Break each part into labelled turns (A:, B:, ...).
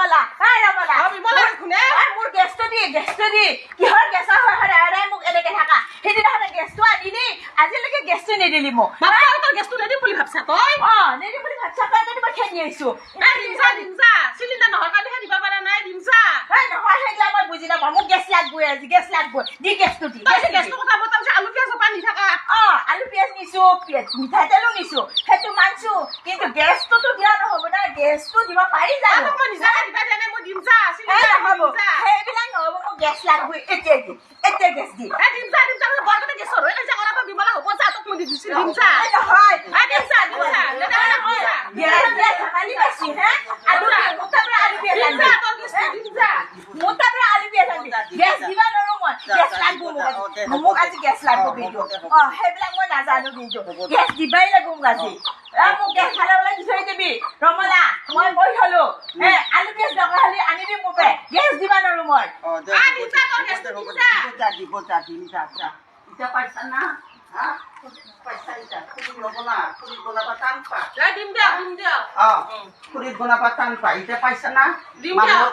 A: ৰমলা মোৰ গেছটো দি কিহৰ গেছৰ হয় মোক এনেকে থাকা সেইদিনাখনে গেছটো আনিলি আজিলৈকে গেছটো নিদিলি মোক
B: গেছটো নিদি বুলি ভাবছা তই
A: নিদি বুলি ভাবছা কাৰণে মই খেলি আহিছো
B: চিলিণ্ডাৰ নহয় কাৰণেহে দিব পৰা নাই দিমছা
A: নহয় সেইগিলা মই বুজি নাপাওঁ মোক গেছ লাগবই আজি গেছ লাগবই দি গেছটো দি
B: গেছটো কথা বতাম আলু পিঁয়াজ পানী থাকা
A: আলু পিঁয়াজ নিছো মিঠাতেলো নিছো সেইটো মানছো কিন্তু গেছটোতো দিয়া নহ'ব না গেছটো দিব পাৰি জানো
B: মই নিজাকে দিবা দিয়া নাই মই দিমছা
A: সেইবিলাক নহ'ব মোক গেছ লাগবই এতিয়া গেছ দি
B: দিমছা বৰকতে গেছৰ হৈ গৈছে কৰাটো দিবলৈ হ'ব যা তোক মই দি দিছিল দিমছা
A: নহয়
B: দিমছা
A: খালি পাইছি হে আলু পিঁয়াজ গেছ দিবা নোৱাৰো মই গেছ লাগব মোক আজি গেছ লাগব কিন্তু সেইবিলাক মই নাজানো কিন্তু গেছ দিবাই লাগব মোক আজি মোক গেছ খালে বিচাৰি দিবি ৰমলা মই কৈ থলো আলু পিঁয়াজ দৰকাৰ হ'লে আনিবি মোক গেছ দিবা নোৱাৰো মই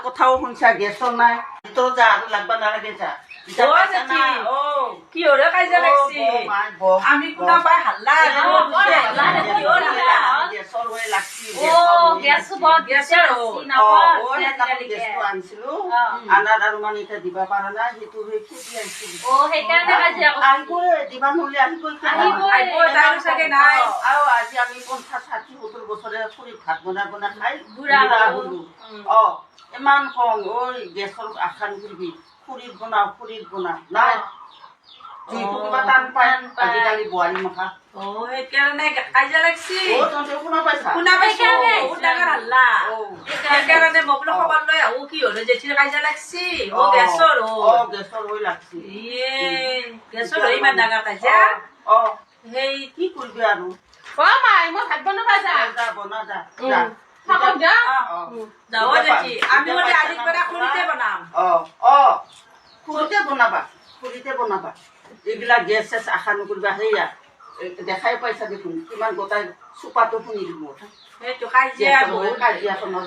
C: কথাও শুনছা গেছৰ নাই যা আৰু লাগবা নালাগে যা
A: কি হৰে কাজিয়া লাগছি আমি কোনা পাই হাল্লা
C: আনিছিলো আনাৰ আৰু মানে এতিয়া দিবা পৰা নাই সেইটো খেতি আহিছিলো দিবা নহলে আৰু আজি আমি 50-60-70 বছৰে খুৰী ভাত বনাই খাই বুঢ়া হলো ইমান কম ঐ গেছৰ আশা নকৰিবি খুৰীত বনাও নাই যিটো কিবা টান পায় আজিকালি বোৱাৰী মাখা
A: সেইকাৰণে কাজিয়া লাগছি
C: শুনা পাইছা
A: শুনা পাইছো বহুত ডাঙৰ হাল্লা সেইকাৰণে মই বোলো খবৰ লৈ আহো কি হলে জেঠিৰ কাজিয়া লাগছি গেছৰ
C: হৈ লাগছি
A: গেছৰ হৈ ইমান ডাঙৰ কাজিয়া
C: সেই কি কৰিবি আৰু
B: মাই মই ভাত বনাবা যা
C: বনা যা
A: আমি আজিৰ পৰা খুৰীতে বনাম
C: খুৰীতে বনাবা এইবিলাক গেছ চেছ আশা নকৰিবা সেয়া দেখাই পাইছা দেখোন কিমান গোটাই চোপাটো শুনি দিব কাজিয়াখনত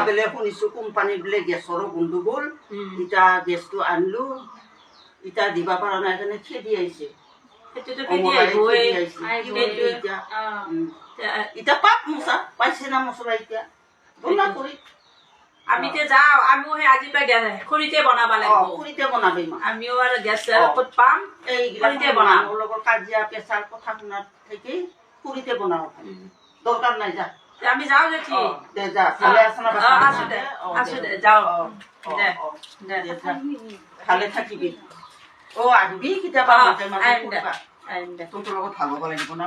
C: বেলেগ শুনিছো কোম্পানীত বোলে গেছৰো গণ্ডগোল এতিয়া গেছটো আনিলো এতিয়া দিবা পৰা নাই কাৰণে খেদি আহিছে এতিয়া পাপ মচা পাইছে না মছলা এতিয়া বনা কৰি
A: আমি যাওঁ আমিও সেই আজিৰ পৰা খৰিতে বনাব লাগিব
C: খৰিতে বনাবি
A: আমিও আৰু গেছ ক'ত পাম
C: খৰিতে বনাম লগত কাজিয়া পেচাৰ কথা শুনাত থাকি খৰিতে বনাব দৰকাৰ নাই যা
A: আমি যাওঁ জেঠি
C: দে যা ভালে আছে না
A: আছো দে যাওঁ
C: ভালে থাকিবি আহিবি কেতিয়াবা তোৰ লগত ভাল হ'ব লাগিব না